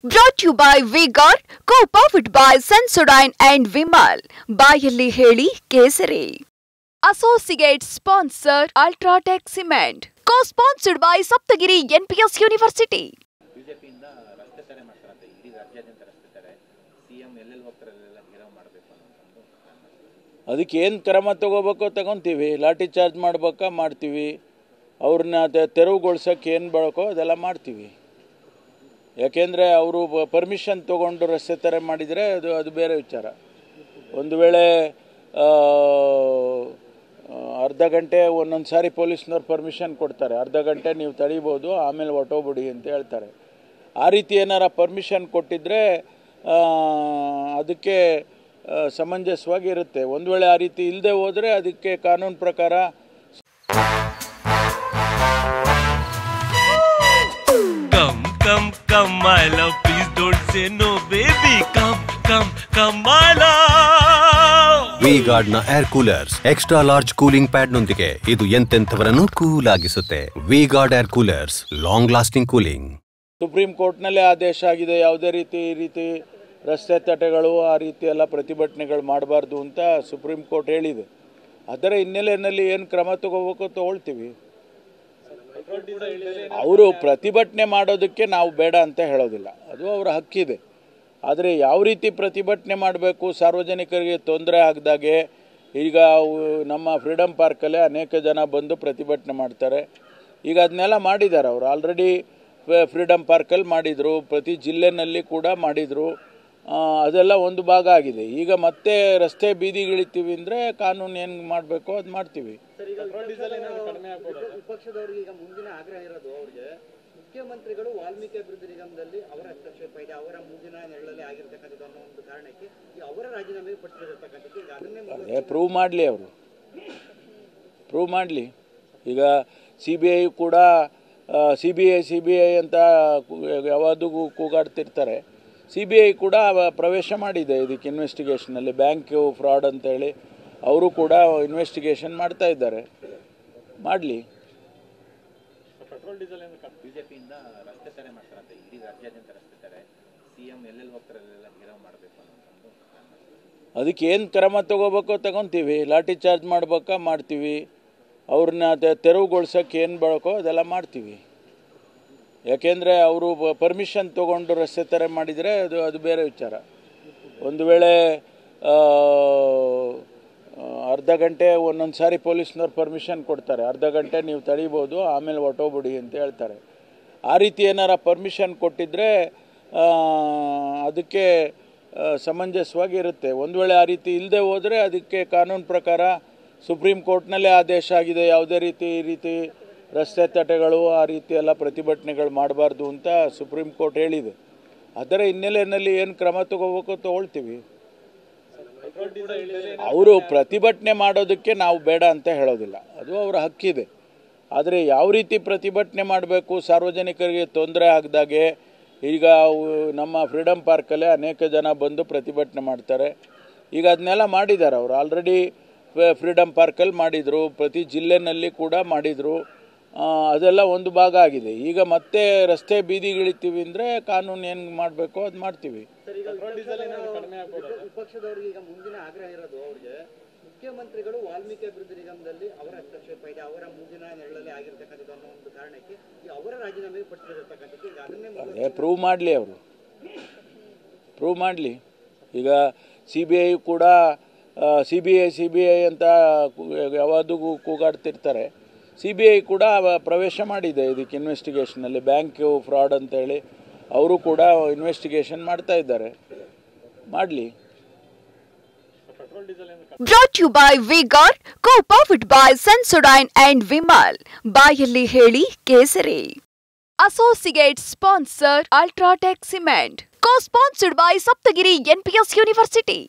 Brought to you by V-Guard, co-powered by Sensodyne and Vimal. ಬಾಯಲ್ಲಿ ಹೇಳಿ ಕೇಸರಿ. Associate sponsor Ultratech Cement. Co-sponsored by Saptagiri NPS University. ಬಿಜೆಪಿಯಿಂದ ರಸ್ತೆ ತಡೆ ಮಾಡ್ತಾರಂತೆ, ಇಡೀ ರಾಜ್ಯಾದ್ಯಂತ ರಸ್ತೆ ತಡೆ. ಸಿಎಂ ಎಲ್ಲೆಲ್ಲಿ ಹೋಗ್ತಾರಲ್ಲೆಲ್ಲ ಗಿರವ್ ಮಾಡಬೇಕು ಅನ್ನೋದು. ಅದಕ್ಕೆ ಏನು ಕ್ರಮ ತಗೋಬೇಕೋ ತಗೊಂತೀವಿ. ಲಾಠಿ ಚಾರ್ಜ್ ಮಾಡ್ಬೇಕಾ ಮಾಡ್ತೀವಿ. ಅವ್ರನ್ನ ತೆರವುಗೊಳಿಸೋಕೆ ಏನು ಬೇಕೋ ಅದೆಲ್ಲ ಮಾಡ್ತೀವಿ. ಯಾಕೆಂದರೆ ಅವರು ಪರ್ಮಿಷನ್ ತೊಗೊಂಡು ರಸ್ತೆ ತಡೆ ಮಾಡಿದರೆ ಅದು ಬೇರೆ ವಿಚಾರ. ಒಂದು ವೇಳೆ ಅರ್ಧ ಗಂಟೆ ಒಂದೊಂದು ಸಾರಿ ಪೊಲೀಸ್ನವ್ರು ಪರ್ಮಿಷನ್ ಕೊಡ್ತಾರೆ, ಅರ್ಧ ಗಂಟೆ ನೀವು ತಡೀಬೋದು, ಆಮೇಲೆ ಹೊಟ್ಟೋಗ್ಬಿಡಿ ಅಂತ ಹೇಳ್ತಾರೆ. ಆ ರೀತಿ ಏನಾರ ಪರ್ಮಿಷನ್ ಕೊಟ್ಟಿದ್ದರೆ ಅದಕ್ಕೆ ಸಮಂಜಸವಾಗಿ ಇರುತ್ತೆ. ಒಂದು ವೇಳೆ ಆ ರೀತಿ ಇಲ್ಲದೆ ಹೋದರೆ ಅದಕ್ಕೆ ಕಾನೂನು ಪ್ರಕಾರ Come, my love, please don't say no, baby. Come, my love. V-Guard ನ air coolers extra large cooling pad ನೊಂದಿಗೆ ಇದು ಎಂತೆಂಥವರನ್ನು ಕೂಲ್ ಆಗಿಸುತ್ತೆ. V-Guard air coolers, long lasting cooling. Supreme ಕೋರ್ಟ್ನಲ್ಲೇ ಆದೇಶ ಆಗಿದೆ, ಯಾವುದೇ ಈ ರೀತಿ ರಸ್ತೆ ತಡೆಗಳು ಆ ರೀತಿ ಎಲ್ಲ ಪ್ರತಿಭಟನೆಗಳು ಮಾಡಬಾರ್ದು ಅಂತ ಸುಪ್ರೀಂ ಕೋರ್ಟ್ ಹೇಳಿದೆ. ಅದರ ಹಿನ್ನೆಲೆಯಲ್ಲಿ ಏನು ಕ್ರಮ ತಗೋಬೇಕು ತಗೊಳ್ತೀವಿ. ಅವರು ಪ್ರತಿಭಟನೆ ಮಾಡೋದಕ್ಕೆ ನಾವು ಬೇಡ ಅಂತ ಹೇಳೋದಿಲ್ಲ, ಅದು ಅವರ ಹಕ್ಕಿದೆ. ಆದರೆ ಯಾವ ರೀತಿ ಪ್ರತಿಭಟನೆ ಮಾಡಬೇಕು, ಸಾರ್ವಜನಿಕರಿಗೆ ತೊಂದರೆ ಆಗದಾಗೆ, ಈಗ ನಮ್ಮ ಫ್ರೀಡಮ್ ಪಾರ್ಕಲ್ಲೇ ಅನೇಕ ಜನ ಬಂದು ಪ್ರತಿಭಟನೆ ಮಾಡ್ತಾರೆ. ಈಗ ಅದನ್ನೆಲ್ಲ ಮಾಡಿದ್ದಾರೆ ಅವರು. ಆಲ್ರೆಡಿ ಫ್ರೀಡಮ್ ಪಾರ್ಕಲ್ಲಿ ಮಾಡಿದರು, ಪ್ರತಿ ಜಿಲ್ಲೆನಲ್ಲಿ ಕೂಡ ಮಾಡಿದರು. ಅದೆಲ್ಲ ಒಂದು ಭಾಗ ಆಗಿದೆ. ಈಗ ಮತ್ತೆ ರಸ್ತೆ ಬೀದಿಗಿಳಿತೀವಿ ಅಂದರೆ ಕಾನೂನು ಏನು ಮಾಡಬೇಕು ಅದು ಮಾಡ್ತೀವಿ. ವಿಪಕ್ಷದವರಿಗೆ ಈಗ ಮುಂದಿನ ಆಗ್ರಹ ಇರೋದು, ಅವ್ರಿಗೆ ಮುಖ್ಯಮಂತ್ರಿಗಳು ವಾಲ್ಮೀಕಿ ಅಭಿವೃದ್ಧಿ ನಿಗಮದಲ್ಲಿ ಅವರ ಹಸ್ತಕ್ಷೇಪ ಇದೆ, ಅವರ ಮೂಗಿನ ನೆರಳಲ್ಲಿ ಆಗಿರ್ತಕ್ಕಂಥದ್ದು ಅನ್ನೋ ಒಂದು ಕಾರಣಕ್ಕೆ ಅವರ ರಾಜೀನಾಮೆಗೆ ಪಟ್ಟಿರತಕ್ಕಂಥದ್ದು. ಈಗ ಅದನ್ನೇ ಪ್ರೂವ್ ಮಾಡಲಿ, ಅವರು ಪ್ರೂವ್ ಮಾಡಲಿ. ಈಗ CBI ಕೂಡ CBI ಅಂತ ಯಾವಾಗೂ ಕೂಗಾಡ್ತಿರ್ತಾರೆ. CBI ಕೂಡ ಪ್ರವೇಶ ಮಾಡಿದೆ ಇದಕ್ಕೆ ಇನ್ವೆಸ್ಟಿಗೇಷನಲ್ಲಿ. ಬ್ಯಾಂಕು ಫ್ರಾಡ್ ಅಂತೇಳಿ ಅವರು ಕೂಡ ಇನ್ವೆಸ್ಟಿಗೇಷನ್ ಮಾಡ್ತಾ ಇದ್ದಾರೆ. ಮಾಡಲಿ. ಬಿಜೆಪಿಯಿಂದ ರಸ್ತೆ ತಡೆ ಮಾಡ್ತಾರಂತೆ, ಇಡೀ ರಾಜ್ಯಾದ್ಯಂತ ರಸ್ತೆ ತಡೆ. ಸಿಎಂ ಎಲ್ಲೆಲ್ಲಿ ಹೋಗ್ತಾರಲ್ಲೆಲ್ಲ ಗಿರವ್ ಮಾಡಬೇಕು ಅನ್ನೋದು. ಅದಕ್ಕೆ ಏನು ಕ್ರಮ ತಗೋಬೇಕೋ ತಗೊಂತೀವಿ. ಲಾಠಿ ಚಾರ್ಜ್ ಮಾಡ್ಬೇಕಾ ಮಾಡ್ತೀವಿ. ಅವ್ರನ್ನ ತೆರವುಗೊಳಿಸೋಕೆ ಏನು ಬೇಕೋ ಅದೆಲ್ಲ ಮಾಡ್ತೀವಿ. ಯಾಕೆಂದರೆ ಅವರು ಪರ್ಮಿಷನ್ ತೊಗೊಂಡು ರಸ್ತೆ ತಡೆ ಮಾಡಿದರೆ ಅದು ಬೇರೆ ವಿಚಾರ. ಒಂದು ವೇಳೆ ಅರ್ಧ ಗಂಟೆ ಒಂದೊಂದು ಸಾರಿ ಪೊಲೀಸ್ನವ್ರು ಪರ್ಮಿಷನ್ ಕೊಡ್ತಾರೆ, ಅರ್ಧ ಗಂಟೆ ನೀವು ತಡೀಬೋದು, ಆಮೇಲೆ ಹೊಟ್ಟೋಗ್ಬಿಡಿ ಅಂತ ಹೇಳ್ತಾರೆ. ಆ ರೀತಿ ಏನಾರ ಪರ್ಮಿಷನ್ ಕೊಟ್ಟಿದ್ದರೆ ಅದಕ್ಕೆ ಸಮಂಜಸವಾಗಿ ಇರುತ್ತೆ. ಒಂದು ವೇಳೆ ಆ ರೀತಿ ಇಲ್ಲದೆ ಹೋದರೆ ಅದಕ್ಕೆ ಕಾನೂನು ಪ್ರಕಾರ ಸುಪ್ರೀಂ ಕೋರ್ಟ್ನಲ್ಲೇ ಆದೇಶ ಆಗಿದೆ, ಯಾವುದೇ ಈ ರೀತಿ ರಸ್ತೆ ತಡೆಗಳು ಆ ರೀತಿ ಎಲ್ಲ ಪ್ರತಿಭಟನೆಗಳು ಮಾಡಬಾರ್ದು ಅಂತ ಸುಪ್ರೀಂ ಕೋರ್ಟ್ ಹೇಳಿದೆ. ಅದರ ಹಿನ್ನೆಲೆಯಲ್ಲಿ ಏನು ಕ್ರಮ ತಗೋಬೇಕು ತಗೊಳ್ತೀವಿ. ಅವರು ಪ್ರತಿಭಟನೆ ಮಾಡೋದಕ್ಕೆ ನಾವು ಬೇಡ ಅಂತ ಹೇಳೋದಿಲ್ಲ, ಅದು ಅವರ ಹಕ್ಕಿದೆ. ಆದರೆ ಯಾವ ರೀತಿ ಪ್ರತಿಭಟನೆ ಮಾಡಬೇಕು, ಸಾರ್ವಜನಿಕರಿಗೆ ತೊಂದರೆ ಆಗದಾಗೆ, ಈಗ ನಮ್ಮ ಫ್ರೀಡಮ್ ಪಾರ್ಕಲ್ಲೇ ಅನೇಕ ಜನ ಬಂದು ಪ್ರತಿಭಟನೆ ಮಾಡ್ತಾರೆ. ಈಗ ಅದನ್ನೆಲ್ಲ ಮಾಡಿದ್ದಾರೆ ಅವರು. ಆಲ್ರೆಡಿ ಫ್ರೀಡಮ್ ಪಾರ್ಕಲ್ಲಿ ಮಾಡಿದರು, ಪ್ರತಿ ಜಿಲ್ಲೆನಲ್ಲಿ ಕೂಡ ಮಾಡಿದರು. ಅದೆಲ್ಲ ಒಂದು ಭಾಗ ಆಗಿದೆ. ಈಗ ಮತ್ತೆ ರಸ್ತೆ ಬೀದಿಗಿಳಿತೀವಿ ಅಂದರೆ ಕಾನೂನು ಏನು ಮಾಡಬೇಕೋ ಅದು ಮಾಡ್ತೀವಿ. ವಿಪಕ್ಷದವರಿಗೆ ಈಗ ಮುಂದಿನ ಆಗ್ರಹ ಇರೋದು, ಅವ್ರಿಗೆ ಮುಖ್ಯಮಂತ್ರಿಗಳು ವಾಲ್ಮೀಕಿ ಅಭಿವೃದ್ಧಿ ನಿಗಮದಲ್ಲಿ ಅವರ ಹಸ್ತಕ್ಷೇಪ ಇದೆ, ಅವರ ಮೂಗಿನ ನೆರಳಲ್ಲಿ ಆಗಿರ್ತಕ್ಕಂಥದ್ದು ಅನ್ನೋ ಒಂದು ಕಾರಣಕ್ಕೆ ಅವರ ರಾಜೀನಾಮೆಗೆ ಪಟ್ಟಿರತಕ್ಕಂಥದ್ದು. ಈಗ ಅದನ್ನೇ ಪ್ರೂವ್ ಮಾಡಲಿ, ಅವರು ಪ್ರೂವ್ ಮಾಡಲಿ. ಈಗ CBI ಕೂಡ CBI ಅಂತ ಯಾವಾಗೂ ಕೂಗಾಡ್ತಿರ್ತಾರೆ. CBI ಕೂಡ ಪ್ರವೇಶ ಮಾಡಿದೆ ಇದಕ್ಕೆ ಇನ್ವೆಸ್ಟಿಗೇಷನಲ್ಲಿ. ಬ್ಯಾಂಕು ಫ್ರಾಡ್ ಅಂತೇಳಿ ಅವರು ಕೂಡ ಇನ್ವೆಸ್ಟಿಗೇಷನ್ ಮಾಡ್ತಾ ಇದ್ದಾರೆ. ಮಾಡಲಿ. Brought to you by V-Guard, co-powered by Sensodyne and Vimal. ಬಾಯಲ್ಲಿ ಹೇಳಿ ಕೇಸರಿ. Associate sponsor Ultratech Cement. Co-sponsored by Saptagiri NPS University.